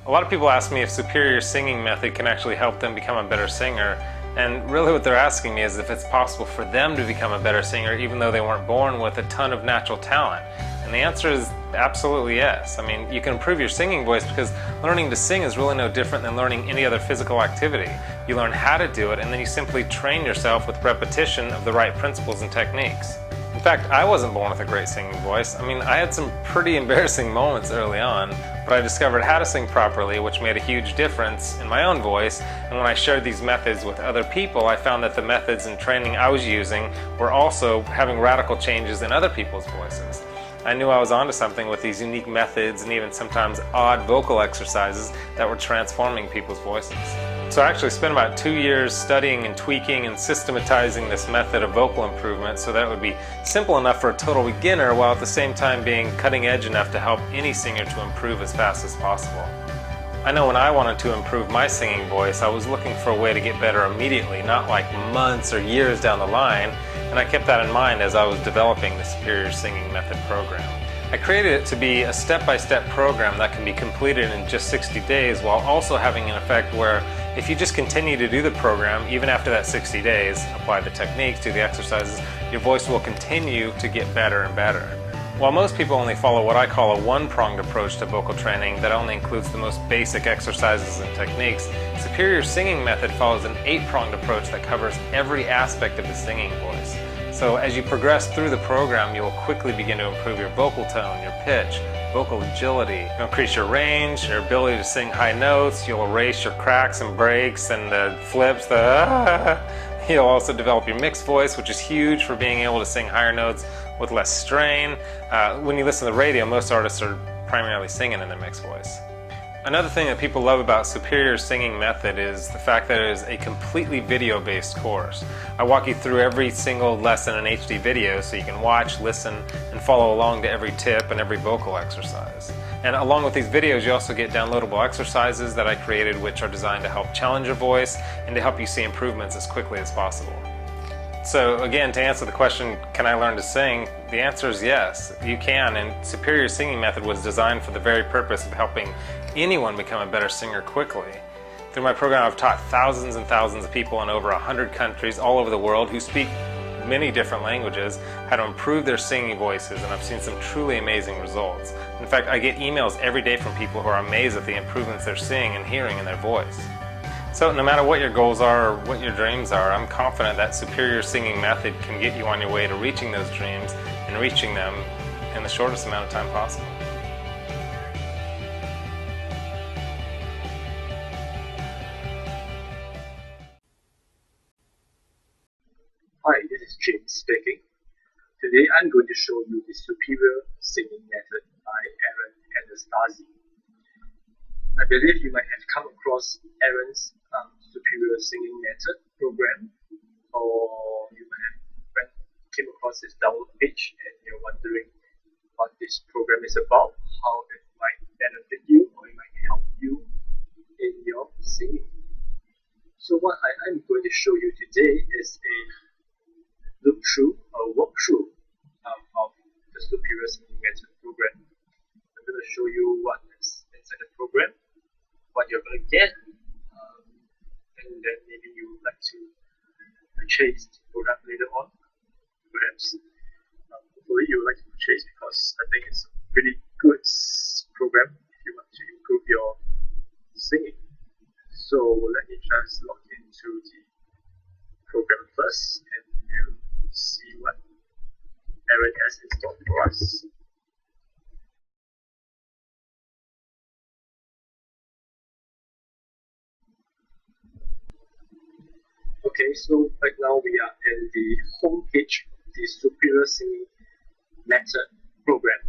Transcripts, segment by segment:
A lot of people ask me if Superior Singing Method can actually help them become a better singer, and really what they're asking me is if it's possible for them to become a better singer even though they weren't born with a ton of natural talent. And the answer is absolutely yes. I mean, you can improve your singing voice because learning to sing is really no different than learning any other physical activity. You learn how to do it, and then you simply train yourself with repetition of the right principles and techniques. In fact, I wasn't born with a great singing voice. I mean, I had some pretty embarrassing moments early on, but I discovered how to sing properly, which made a huge difference in my own voice. And when I shared these methods with other people, I found that the methods and training I was using were also having radical changes in other people's voices. I knew I was onto something with these unique methods and even sometimes odd vocal exercises that were transforming people's voices. So I actually spent about 2 years studying and tweaking and systematizing this method of vocal improvement so that it would be simple enough for a total beginner while at the same time being cutting edge enough to help any singer to improve as fast as possible. I know when I wanted to improve my singing voice, I was looking for a way to get better immediately, not like months or years down the line, and I kept that in mind as I was developing the Superior Singing Method program. I created it to be a step-by-step program that can be completed in just 60 days while also having an effect where if you just continue to do the program, even after that 60 days, apply the techniques, do the exercises, your voice will continue to get better and better. While most people only follow what I call a one-pronged approach to vocal training that only includes the most basic exercises and techniques, Superior Singing Method follows an 8-pronged approach that covers every aspect of the singing voice. So as you progress through the program, you will quickly begin to improve your vocal tone, your pitch, vocal agility. You'll increase your range, your ability to sing high notes, you'll erase your cracks and breaks and the flips, You'll also develop your mixed voice, which is huge for being able to sing higher notes with less strain. When you listen to the radio, most artists are primarily singing in their mixed voice. Another thing that people love about Superior Singing Method is the fact that it is a completely video-based course. I walk you through every single lesson in HD video so you can watch, listen, and follow along to every tip and every vocal exercise. And along with these videos, you also get downloadable exercises that I created which are designed to help challenge your voice and to help you see improvements as quickly as possible. So again, to answer the question, can I learn to sing? The answer is yes, you can, and Superior Singing Method was designed for the very purpose of helping anyone become a better singer quickly. Through my program, I've taught thousands and thousands of people in over 100 countries all over the world who speak many different languages how to improve their singing voices, and I've seen some truly amazing results. In fact, I get emails every day from people who are amazed at the improvements they're seeing and hearing in their voice. So no matter what your goals are or what your dreams are, I'm confident that Superior Singing Method can get you on your way to reaching those dreams and reaching them in the shortest amount of time possible. Hi, this is James speaking. Today I'm going to show you the Superior Singing Method by Aaron Anastasi. I believe you might have come across Aaron's Superior Singing Method program, or you might have came across his download page and you're wondering what this program is about, how it might benefit you or it might help you in your singing. So what I'm going to show you today is a walkthrough of the Superior Singing Method program. I'm going to show you what is inside the program, what you're going to get, and then maybe you would like to purchase the product later on. Perhaps, hopefully you would like to purchase because I think it's a pretty good program if you want to improve your singing. So let me just log into the program first and we'll see what Aaron has installed for us. Okay, so right now we are in the home page of the Superior Singing Method program.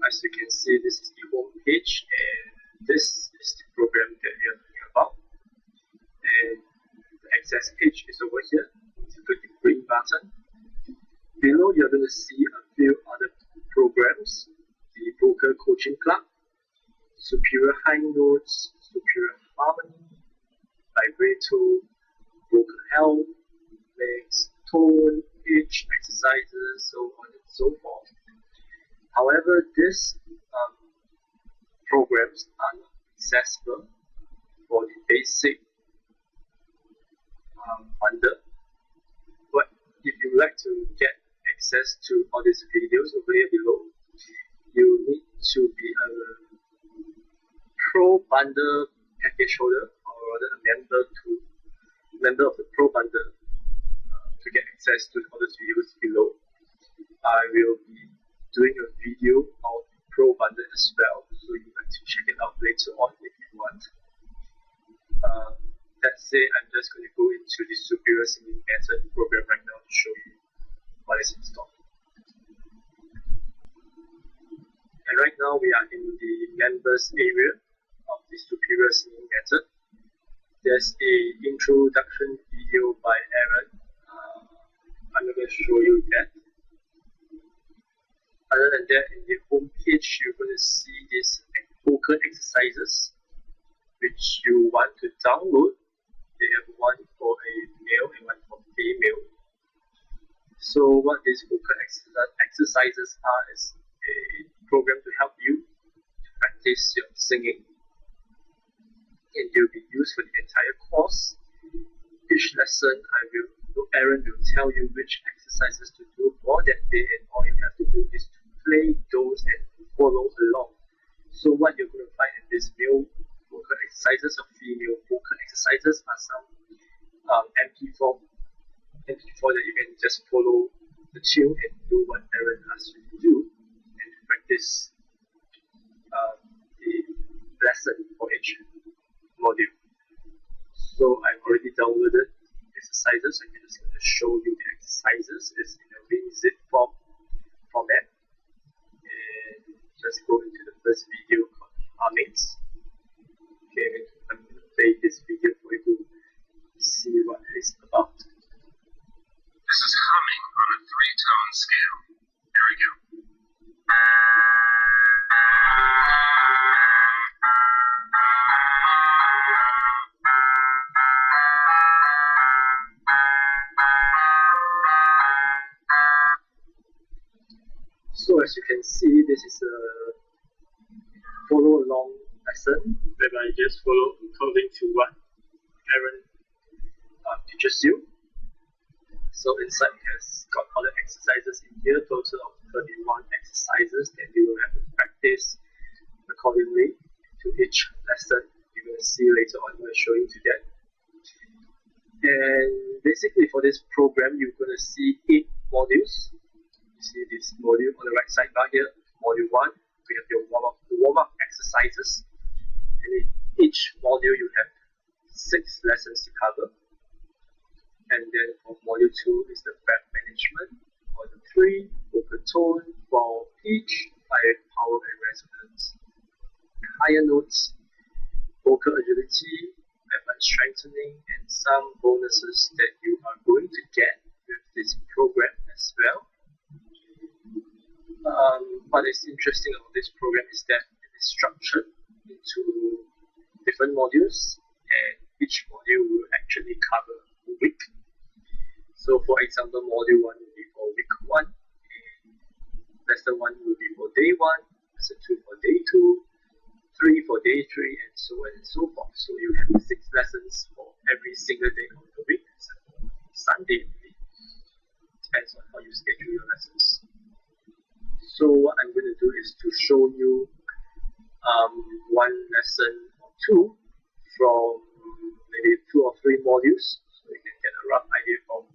As you can see, this is the home page and this is the program that we are talking about. And the access page is over here. Click the green button. Below you're going to see a few other programs. The Vocal Coaching Club, Superior High Notes, Superior Harmony, Vibrato, Vocal Health, Mix, Tone, Pitch, Exercises, so on and so forth. However, these programs are not accessible for the basic bundle. But if you would like to get access to all these videos over here below, you need to be a Pro Bundle package holder, or rather a member of the Pro Bundle to get access to all these videos below. I will be doing a video on Pro Bundle as well, so you'd like to check it out later on if you want. Let's say I'm just going to go into the Superior Singing Method program right now to show you what is installed. And right now we are in the members area of the Superior Singing Method. There's a introduction video by Aaron. I'm going to show you that. Other than that, in the home page, you're going to see these vocal exercises which you want to download. They have one for a male and one for female. So what these vocal exercises are is a program to help you to practice your singing, and they'll be used for the entire course. Each lesson, Aaron will tell you which exercises to do for that day, and all you have to do is to play those and follow along. So what you're going to find in this male vocal exercises or female vocal exercises are some MP4 that you can just follow the tune and do what Aaron asks you to do, and to practice the lesson for each module. So I've already downloaded exercises. I'm just going to show you the exercises. It's in a WinZip format. And just go into the first video called Hummings. Okay, I'm going to play this video for you to see what it's about. This is humming on a 3-tone scale. Here we go. So as you can see, this is a follow along lesson whereby you just follow according to what Aaron teaches you. So inside it has got all the exercises in here, total of 31 exercises that you will have to practice accordingly to each lesson. You're going to see later on when I show you to that. And basically for this program, you're going to see 8 modules. You see this module on the right side bar here, module 1. We have your warm-up exercises. And in each module, you have 6 lessons to cover. And then for module 2 is the breath management. Module 3, vocal tone, for pitch, power and resonance. Higher notes, vocal agility, advanced strengthening, and some bonuses that you are going to get with this program as well. What is interesting about this program is that it is structured into different modules, and each module will actually cover a week. So for example, module 1 will be for week 1, and lesson 1 will be for day 1, lesson 2 for day 2, 3 for day 3, and so on and so forth. So you have 6 lessons for every single day of the week, except for Sunday maybe. Depends on how you schedule your lessons. So what I'm going to do is to show you one lesson or 2 from maybe 2 or 3 modules, so you can get a rough idea of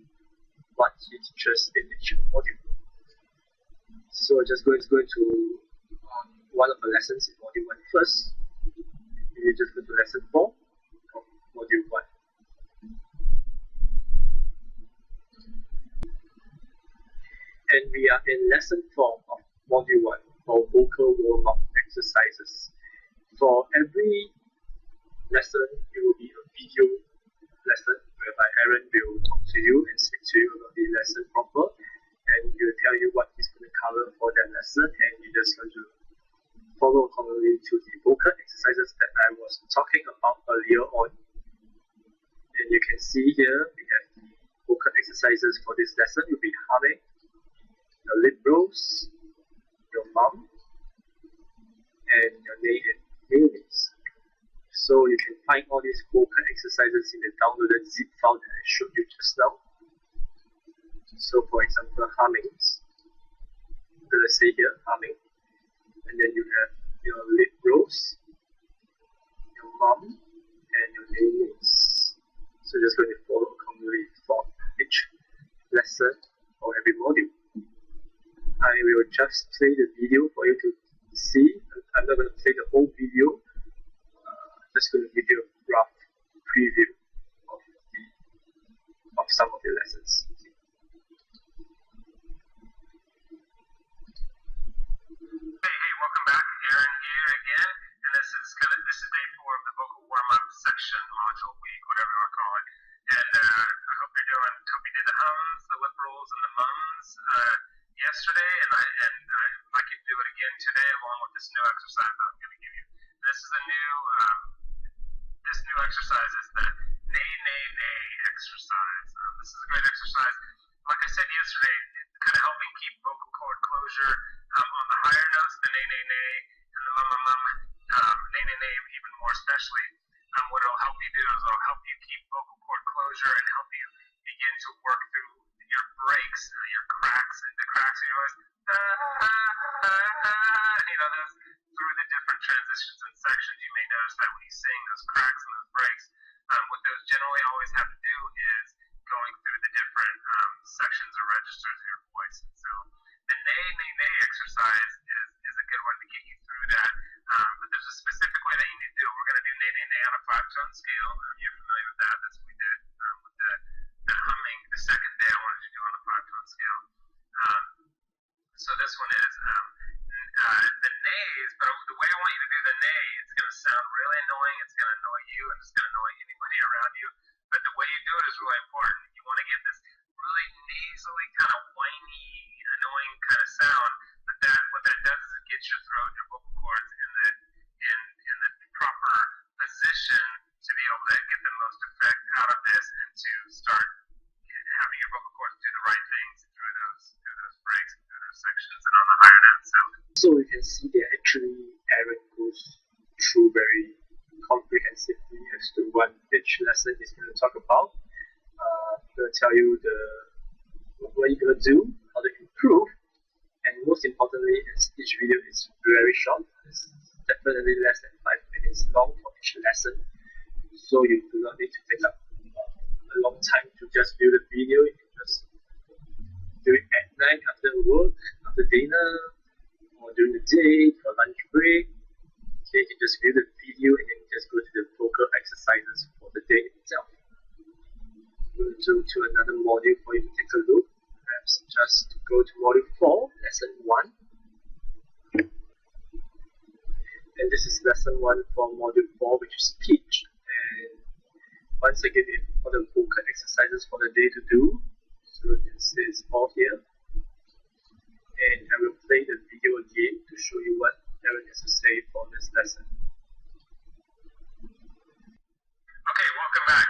what he teaches in each module. So I'm just going to go into one of the lessons in module 1 first. You just go to lesson 4 of module 1. And we are in lesson 4 of module 1 for vocal warm-up exercises. For every lesson, it will be a video lesson whereby Aaron will talk to you and speak to you about the lesson proper, and he will tell you what he's going to cover for that lesson, and you're just going to follow accordingly to the vocal exercises that I was talking about earlier on. And you can see here we have the vocal exercises for this lesson. Will be humming, your lip rolls, your mum, and your nails. So you can find all these vocal exercises in the downloaded zip file that I showed you just now. So for example, hummings. So let's say here, humming. And then you have your lip rolls, your mum, and your names. So just going to follow accordingly for each lesson or every module. I will just play the video for you to see. I'm not going to play the whole video. Just going to give you a rough preview of some of the lessons. Hey, welcome back. Aaron here again, and this is day 4 of the vocal warm-up section, module week, whatever you want to call it. And I hope you did the hums, the lip rolls, and the mums yesterday, and I'd like you to do it again today, along with this new exercise that I'm going to give you. This is a new exercise is the nay, nay, nay exercise. This is a great exercise. Like I said yesterday, it's kind of helping keep vocal cord closure on the higher notes, the nay, nay, nay, and the mum, mum, nay, nay, nay, even more especially. What it'll help you do is it'll help you keep vocal cord closure and help you begin to work through your breaks, your cracks, and the cracks in your voice. Those through the different transitions and sections. You may notice that when you sing, those cracks and those breaks, what those generally always have to do is going through the different sections or registers of your voice. And so the nay, nay, nay exercise is a good one to get you through that. But there's a specific way that you need to do it. We're going to do nay, nay, nay on a 5-tone scale. You're familiar with that. That's what we did with the humming. The second day I wanted to do on a 5-tone scale. So this one is the nays, but the way I want you to do the nay, it's going to sound really annoying. It's going to annoy you, and it's going to annoy anybody around you. But the way you do it is really important. You want to get this really nasally, kind of whiny, annoying kind of sound. But what that does is it gets your throat, your vocal cords in the proper position to be able to get the most effect out of this and to start having your vocal cords do the right things through those breaks, through those sections, and on the higher notes. So you can see that actually Aaron goes through very comprehensively as to what each lesson is going to talk about. I'm going to tell you what you're going to do, how to improve, and most importantly, each video is very short. It's definitely less than 5 minutes long for each lesson, so you do not need to take up a long time to just view the video. You can just do it at night after work, after dinner, or during the day for lunch break. Okay, you can just view the video and then just go to the vocal exercises for the day itself. We'll go to another module for you to take a look. Perhaps just go to module 4, lesson 1. And this is lesson 1 for module 4, which is pitch. And once again, for the vocal exercises for the day to do. So this is all here. And I will play the video again to show you what Aaron has to say for this lesson. Okay, welcome back.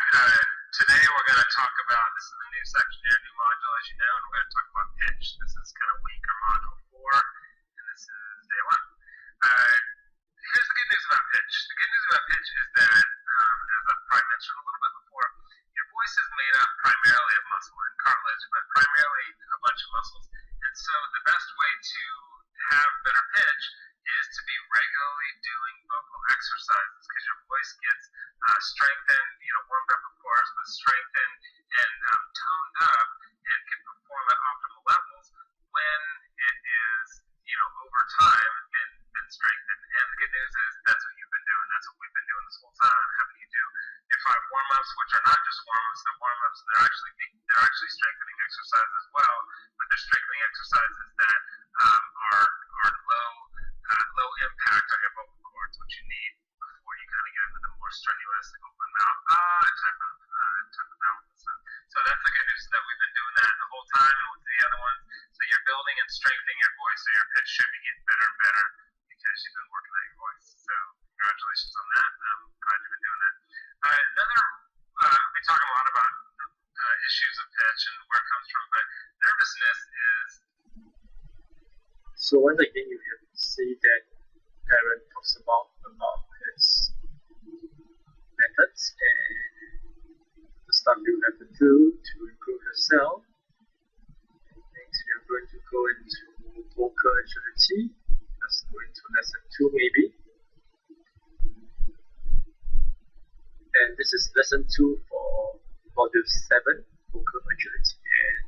Today we're going to talk about, this is a new section here, a new module as you know, and we're going to talk about pitch. This is kind of week or module 4, and this is day 1. Here's the good news about pitch. The good news about pitch is that, as I've probably mentioned a little bit before, your voice is made up primarily of muscle and cartilage, but primarily a bunch of muscles. And so the best way to have better pitch is to be regularly doing vocal exercises, because your voice gets strengthened, warmed up of course, but strengthened and toned up and can perform at optimal levels when it is, over time been strengthened. And the good news is that's what you've been doing. That's what we've been doing this whole time, having you do your 5 warm-ups, which are not just warm-ups, they're warm-ups, and they're actually strengthening exercises as well, but they're strengthening exercises that are low impact on your vocal cords, which you need before you kind of get into the more strenuous open mouth type of mouth. So that's the good news, that we've been doing that the whole time, and with the other ones, so you're building and strengthening your voice, so your pitch should be getting better and better because you've been working on your voice. So congratulations on that. I'm glad you've been doing that. We've been talking a lot about issues of pitch and where it comes from, but nervousness is. So once again, you can see that Aaron talks about his lesson 2 for module 7, vocal agility. And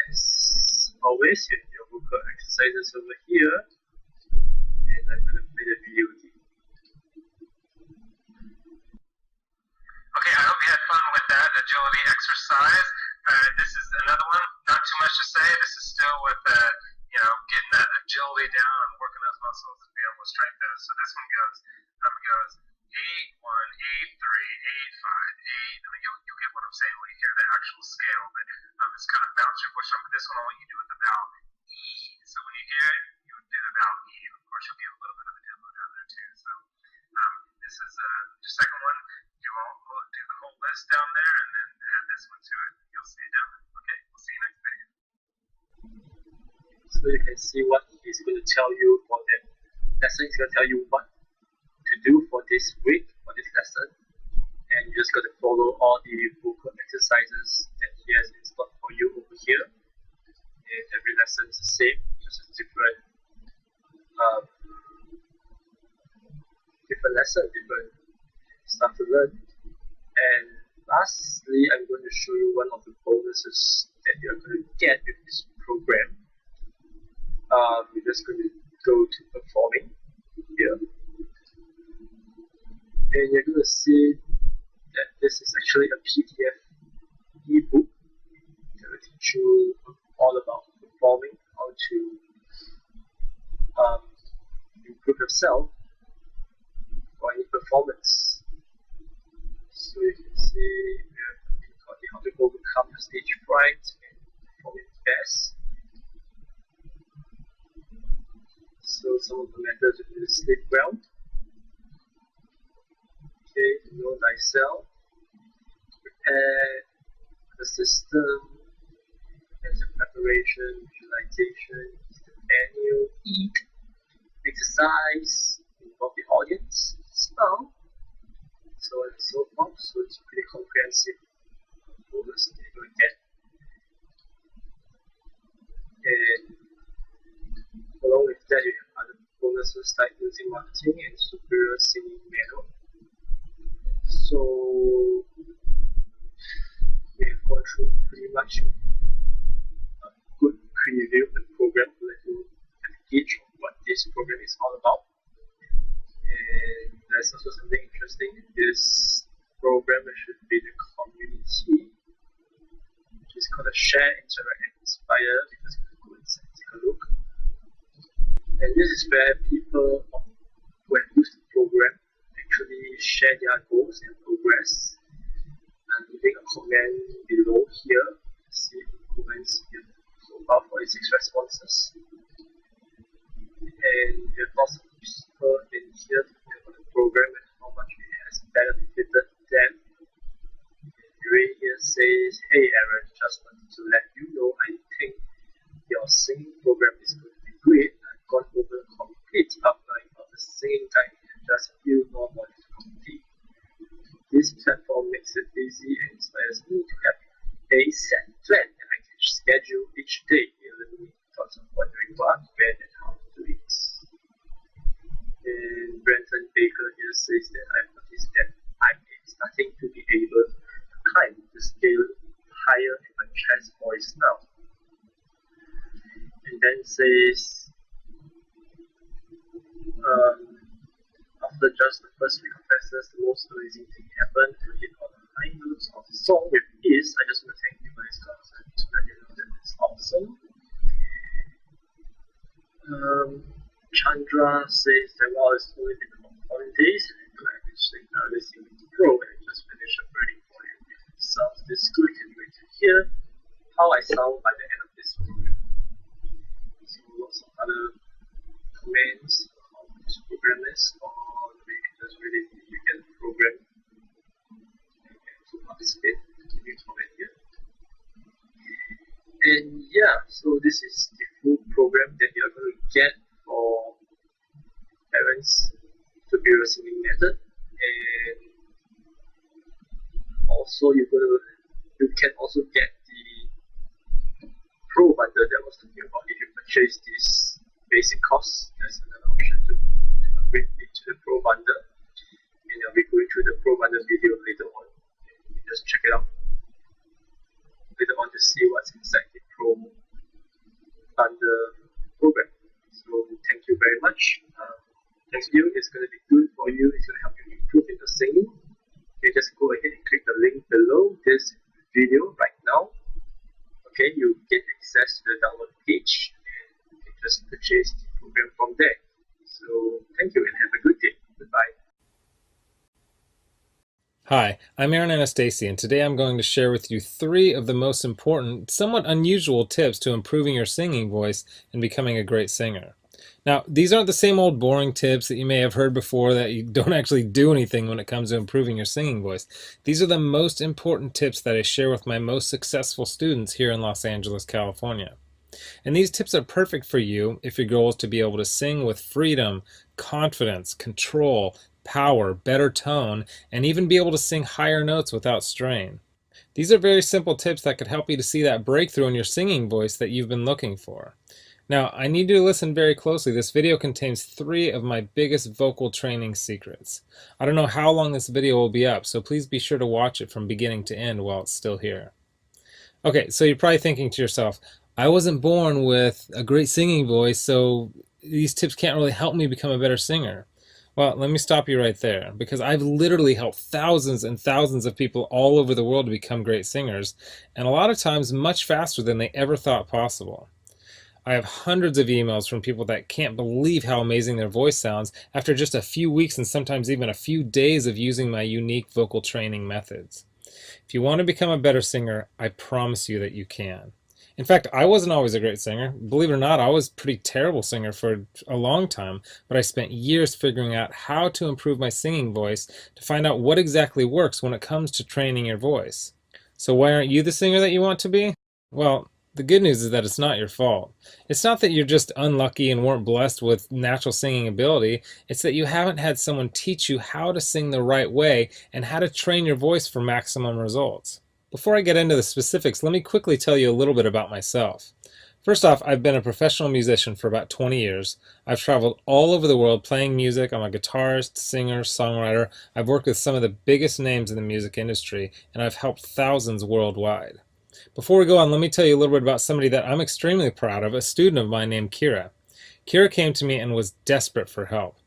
as always, you have your vocal exercises over here. And I'm going to play the video again. Okay, I hope you had fun with that agility exercise. This is another one, not too much to say. This is still with, getting that agility down and working those muscles and being able to strike those. So this one goes 8, 1, 8, 3, 8, 5, 8. I mean, you'll get what I'm saying when you hear the actual scale, but it's kind of bounce your push on. But this one I want you to do with the vowel E. So when you hear it, you would do the vowel E. And of course, you'll get a little bit of the tempo down there too. So this is your second one. We'll do the whole list down there and then add this one to it. You'll see it down there. Okay, we'll see you next video. So you can see what he's going to tell you for that lesson. He's going to tell you what to do for this week, for this lesson. And you just got to follow all the vocal exercises that he has installed for you over here. And every lesson is the same, just a different lesson, different stuff to learn. And lastly, I'm going to show you one of the bonuses that you're going to get with this program. We're just going to go to performing here. And you're going to see that this is actually a PDF ebook that will teach you all about performing, how to improve yourself for any performance. So you can see we have how to overcome your stage fright and perform it best. So some of the methods are to sleep well. Okay, know thyself. Prepare the system. There's a preparation, visualization, the manual, eat, exercise, involve the audience, smell, so on and so forth. So it's a pretty comprehensive bonus that you're going to get. And along with that, you have other bonuses like music marketing and superior singing manual. So we have gone through pretty much a good preview of the program to let you have a gauge of what this program is all about. And there's also something interesting in this program, which should be the community, which is called a Share, Interact, and Inspire. Because go inside, take a look. And this is where people who have used the program actually share their goals and progress. And leaving a comment below here. See comments here so far 46 responses. And we have lots of people in here talking about the program and how much it has benefited them. Ray here says, "Hey Aaron, just wanted to let you know I think your singing program is going to be great. I've gone over a complete outline of the singing guide and just a few more modules to complete. This platform makes it easy and inspires me to have a set plan that I can schedule each day, eliminating thoughts of wondering what, when, and how to do it." And Brenton Baker here says that I've noticed that I'm starting to be able to climb the scale higher in my chest voice now. And then says, after just the first week of lessons, the most amazing thing happened to hit all the high notes of the song with ease. I just want to thank you for this concert to let you know that it's awesome. Chandra says that while it's only been about 40 days, I'm actually now listening to Pro and just finished upgrading for you. If it sounds this good, can you wait to hear how I sound by the end of this program? So lots of other comments on how this program is, or the way you just really you get the program and to participate. Continue to comment here. And yeah, so this is the full program that you're going to get for Aaron's superior singing method. And also you can also get the Pro bundle that I was talking about. If you purchase this basic course, there's another option to upgrade into the Pro bundle. And I'll be going through the Pro bundle video later on. wonder program. So thank you very much. Thanks to you, it's going to be good for you. It's going to help you improve in the singing. Okay, just go ahead and click the link below this video right now. Okay, you get access to the download page and you can just purchase the program from there. So thank you and have a good day. Goodbye. Hi, I'm Aaron Anastasi, and today I'm going to share with you 3 of the most important, somewhat unusual tips to improving your singing voice and becoming a great singer. Now, these aren't the same old boring tips that you may have heard before that you don't actually do anything when it comes to improving your singing voice. These are the most important tips that I share with my most successful students here in Los Angeles, California. And these tips are perfect for you if your goal is to be able to sing with freedom, confidence, control, power, better tone, and even be able to sing higher notes without strain. These are very simple tips that could help you to see that breakthrough in your singing voice that you've been looking for. Now, I need you to listen very closely. This video contains 3 of my biggest vocal training secrets. I don't know how long this video will be up, so please be sure to watch it from beginning to end while it's still here. Okay, so you're probably thinking to yourself, I wasn't born with a great singing voice, so these tips can't really help me become a better singer. Well, let me stop you right there, because I've literally helped thousands and thousands of people all over the world to become great singers, and a lot of times much faster than they ever thought possible. I have hundreds of emails from people that can't believe how amazing their voice sounds after just a few weeks and sometimes even a few days of using my unique vocal training methods. If you want to become a better singer, I promise you that you can. In fact, I wasn't always a great singer. Believe it or not, I was a pretty terrible singer for a long time, but I spent years figuring out how to improve my singing voice to find out what exactly works when it comes to training your voice. So why aren't you the singer that you want to be? Well, the good news is that it's not your fault. It's not that you're just unlucky and weren't blessed with natural singing ability. It's that you haven't had someone teach you how to sing the right way and how to train your voice for maximum results. Before I get into the specifics, let me quickly tell you a little bit about myself. First off, I've been a professional musician for about 20 years. I've traveled all over the world playing music. I'm a guitarist, singer, songwriter. I've worked with some of the biggest names in the music industry, and I've helped thousands worldwide. Before we go on, let me tell you a little bit about somebody that I'm extremely proud of, a student of mine named Kira. Kira came to me and was desperate for help.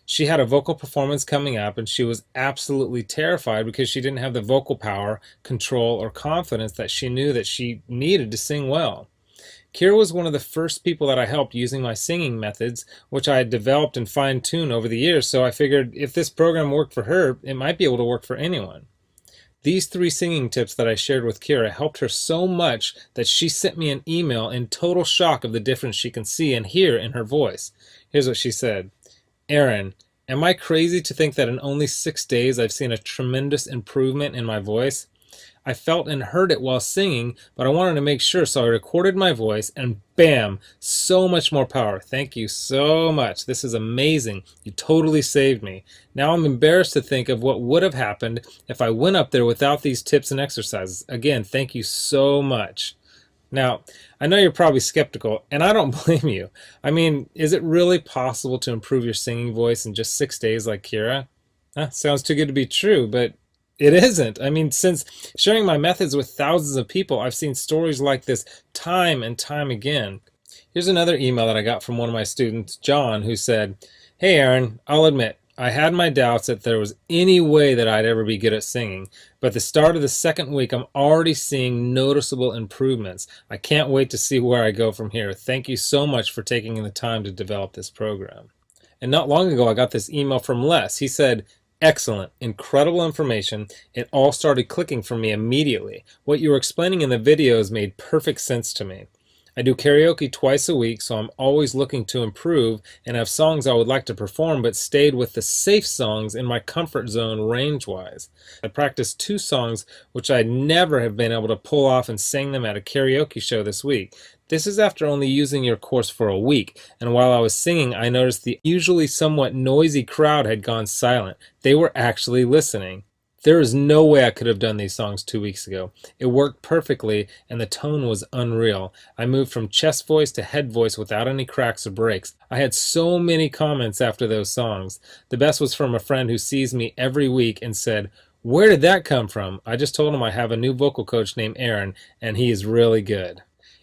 She had a vocal performance coming up and she was absolutely terrified because she didn't have the vocal power, control, or confidence that she knew that she needed to sing well. Kira was one of the first people that I helped using my singing methods, which I had developed and fine-tuned over the years, so I figured if this program worked for her, it might be able to work for anyone. These 3 singing tips that I shared with Kira helped her so much that she sent me an email in total shock of the difference she can see and hear in her voice. Here's what she said. Aaron, am I crazy to think that in only 6 days I've seen a tremendous improvement in my voice? I felt and heard it while singing, but I wanted to make sure, so I recorded my voice and bam, so much more power. Thank you so much. This is amazing. You totally saved me. Now I'm embarrassed to think of what would have happened if I went up there without these tips and exercises. Again, thank you so much. Now, I know you're probably skeptical, and I don't blame you. I mean, is it really possible to improve your singing voice in just 6 days like Kira? Sounds too good to be true, but it isn't. I mean, since sharing my methods with thousands of people, I've seen stories like this time and time again. Here's another email that I got from one of my students, John, who said, Hey Aaron, I'll admit, I had my doubts that there was any way that I'd ever be good at singing, but at the start of the 2nd week, I'm already seeing noticeable improvements. I can't wait to see where I go from here. Thank you so much for taking the time to develop this program. And not long ago, I got this email from Les. He said, Excellent, incredible information. It all started clicking for me immediately. What you were explaining in the videos made perfect sense to me. I do karaoke twice a week, so I'm always looking to improve and have songs I would like to perform, but stayed with the safe songs in my comfort zone range-wise. I practiced 2 songs which I'd never have been able to pull off and sang them at a karaoke show this week. This is after only using your course for a week, and while I was singing, I noticed the usually somewhat noisy crowd had gone silent. They were actually listening. There is no way I could have done these songs 2 weeks ago. It worked perfectly, and the tone was unreal. I moved from chest voice to head voice without any cracks or breaks. I had so many comments after those songs. The best was from a friend who sees me every week and said, "Where did that come from?" I just told him I have a new vocal coach named Aaron, and he is really good.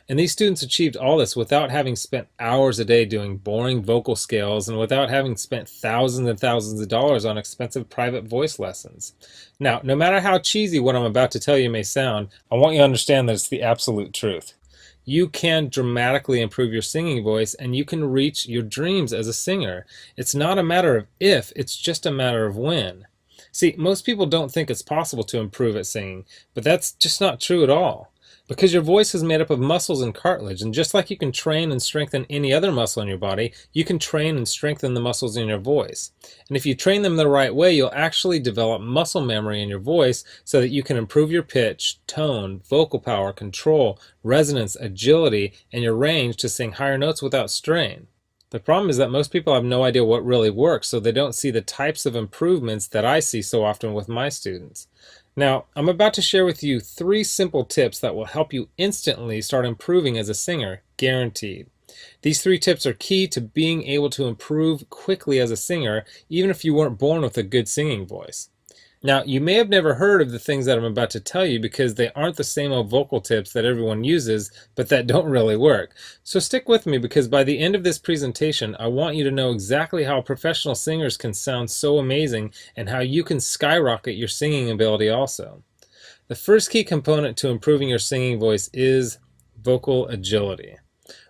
And these students achieved all this without having spent hours a day doing boring vocal scales and without having spent thousands and thousands of dollars on expensive private voice lessons. Now, no matter how cheesy what I'm about to tell you may sound, I want you to understand that it's the absolute truth. You can dramatically improve your singing voice and you can reach your dreams as a singer. It's not a matter of if, it's just a matter of when. See, most people don't think it's possible to improve at singing, but that's just not true at all. Because your voice is made up of muscles and cartilage, and just like you can train and strengthen any other muscle in your body, you can train and strengthen the muscles in your voice. And if you train them the right way, you'll actually develop muscle memory in your voice so that you can improve your pitch, tone, vocal power, control, resonance, agility, and your range to sing higher notes without strain. The problem is that most people have no idea what really works, so they don't see the types of improvements that I see so often with my students. Now, I'm about to share with you 3 simple tips that will help you instantly start improving as a singer, guaranteed. These 3 tips are key to being able to improve quickly as a singer, even if you weren't born with a good singing voice. Now, you may have never heard of the things that I'm about to tell you because they aren't the same old vocal tips that everyone uses, but that don't really work. So stick with me because by the end of this presentation, I want you to know exactly how professional singers can sound so amazing and how you can skyrocket your singing ability also. The first key component to improving your singing voice is vocal agility.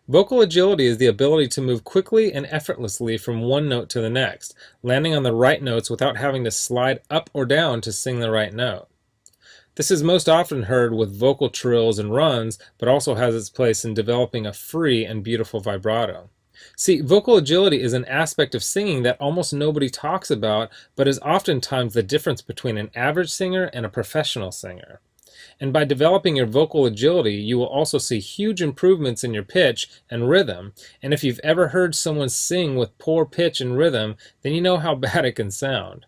Vocal agility is the ability to move quickly and effortlessly from one note to the next, landing on the right notes without having to slide up or down to sing the right note. This is most often heard with vocal trills and runs, but also has its place in developing a free and beautiful vibrato. See, vocal agility is an aspect of singing that almost nobody talks about, but is oftentimes the difference between an average singer and a professional singer. And by developing your vocal agility, you will also see huge improvements in your pitch and rhythm. And if you've ever heard someone sing with poor pitch and rhythm, then you know how bad it can sound.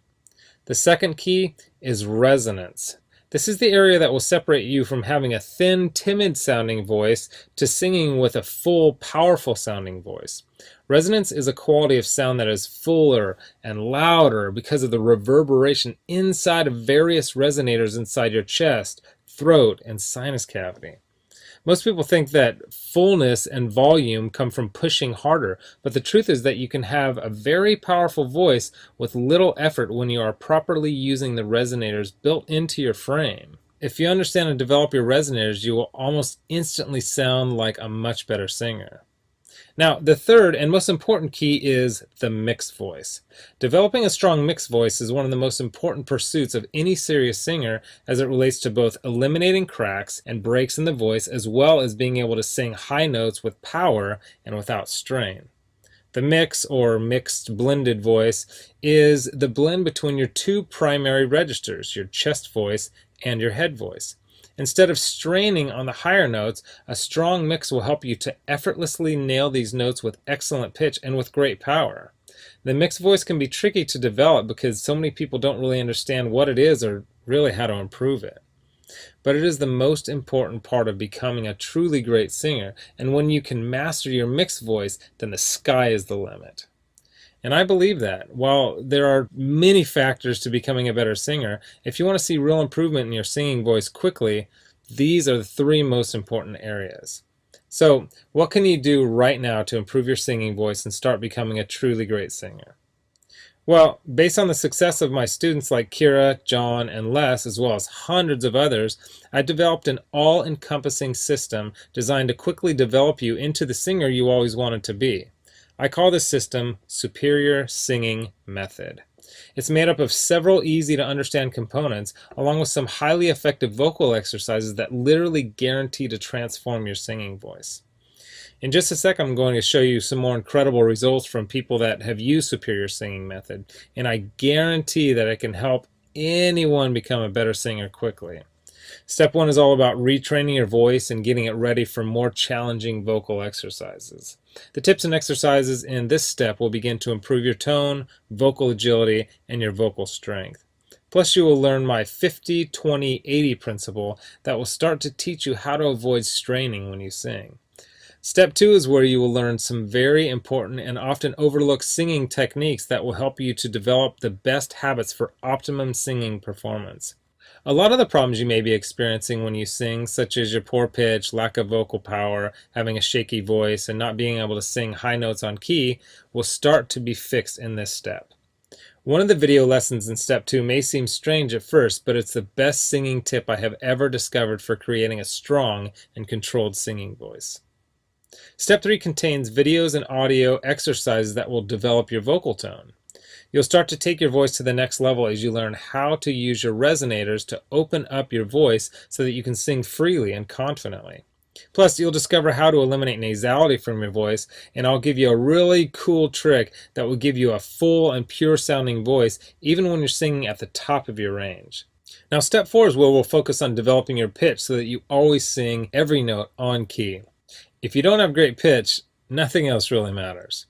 The second key is resonance. This is the area that will separate you from having a thin, timid sounding voice to singing with a full, powerful sounding voice. Resonance is a quality of sound that is fuller and louder because of the reverberation inside of various resonators inside your chest, throat, and sinus cavity. Most people think that fullness and volume come from pushing harder, but the truth is that you can have a very powerful voice with little effort when you are properly using the resonators built into your frame. If you understand and develop your resonators, you will almost instantly sound like a much better singer. Now, the third and most important key is the mixed voice. Developing a strong mixed voice is one of the most important pursuits of any serious singer as it relates to both eliminating cracks and breaks in the voice as well as being able to sing high notes with power and without strain. The mix, or mixed blended voice, is the blend between your 2 primary registers, your chest voice and your head voice. Instead of straining on the higher notes, a strong mix will help you to effortlessly nail these notes with excellent pitch and with great power. The mixed voice can be tricky to develop because so many people don't really understand what it is or really how to improve it. But it is the most important part of becoming a truly great singer, and when you can master your mixed voice, then the sky is the limit. And I believe that. While there are many factors to becoming a better singer, if you want to see real improvement in your singing voice quickly, these are the 3 most important areas. So, what can you do right now to improve your singing voice and start becoming a truly great singer? Well, based on the success of my students like Kira, John, and Les, as well as hundreds of others, I developed an all-encompassing system designed to quickly develop you into the singer you always wanted to be. I call this system Superior Singing Method. It's made up of several easy to understand components, along with some highly effective vocal exercises that literally guarantee to transform your singing voice. In just a sec, I'm going to show you some more incredible results from people that have used Superior Singing Method, and I guarantee that it can help anyone become a better singer quickly. Step 1 is all about retraining your voice and getting it ready for more challenging vocal exercises. The tips and exercises in this step will begin to improve your tone, vocal agility, and your vocal strength. Plus, you will learn my 50-20-80 principle that will start to teach you how to avoid straining when you sing. Step 2 is where you will learn some very important and often overlooked singing techniques that will help you to develop the best habits for optimum singing performance. A lot of the problems you may be experiencing when you sing, such as your poor pitch, lack of vocal power, having a shaky voice, and not being able to sing high notes on key, will start to be fixed in this step. One of the video lessons in step 2 may seem strange at first, but it's the best singing tip I have ever discovered for creating a strong and controlled singing voice. Step 3 contains videos and audio exercises that will develop your vocal tone. You'll start to take your voice to the next level as you learn how to use your resonators to open up your voice so that you can sing freely and confidently. Plus, you'll discover how to eliminate nasality from your voice, and I'll give you a really cool trick that will give you a full and pure sounding voice even when you're singing at the top of your range. Now, step 4 is where we'll focus on developing your pitch so that you always sing every note on key. If you don't have great pitch, nothing else really matters.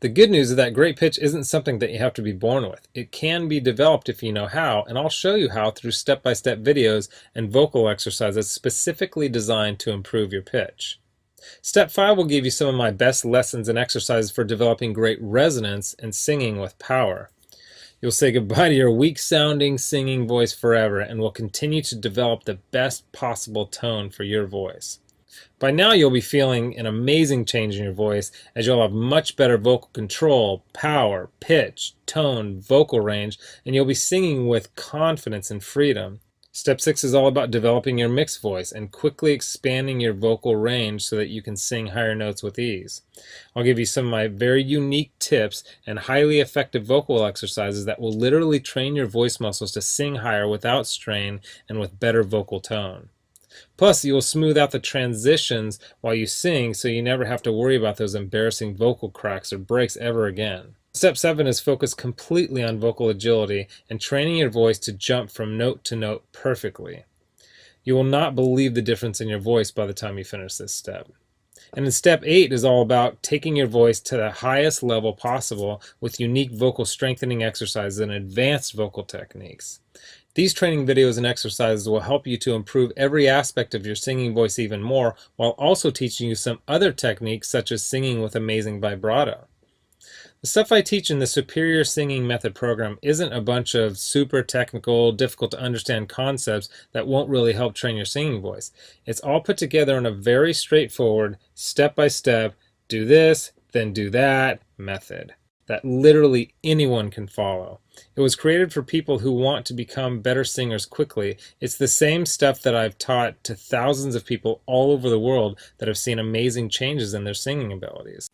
The good news is that great pitch isn't something that you have to be born with. It can be developed if you know how, and I'll show you how through step-by-step videos and vocal exercises specifically designed to improve your pitch. Step 5 will give you some of my best lessons and exercises for developing great resonance and singing with power. You'll say goodbye to your weak-sounding singing voice forever and will continue to develop the best possible tone for your voice. By now you'll be feeling an amazing change in your voice as you'll have much better vocal control, power, pitch, tone, vocal range, and you'll be singing with confidence and freedom. Step 6 is all about developing your mixed voice and quickly expanding your vocal range so that you can sing higher notes with ease. I'll give you some of my very unique tips and highly effective vocal exercises that will literally train your voice muscles to sing higher without strain and with better vocal tone. Plus, you will smooth out the transitions while you sing so you never have to worry about those embarrassing vocal cracks or breaks ever again. Step 7 is focused completely on vocal agility and training your voice to jump from note to note perfectly. You will not believe the difference in your voice by the time you finish this step. And then step 8 is all about taking your voice to the highest level possible with unique vocal strengthening exercises and advanced vocal techniques. These training videos and exercises will help you to improve every aspect of your singing voice even more, while also teaching you some other techniques such as singing with amazing vibrato. The stuff I teach in the Superior Singing Method program isn't a bunch of super technical, difficult to understand concepts that won't really help train your singing voice. It's all put together in a very straightforward, step-by-step, do this, then do that method that literally anyone can follow. It was created for people who want to become better singers quickly. It's the same stuff that I've taught to thousands of people all over the world that have seen amazing changes in their singing abilities.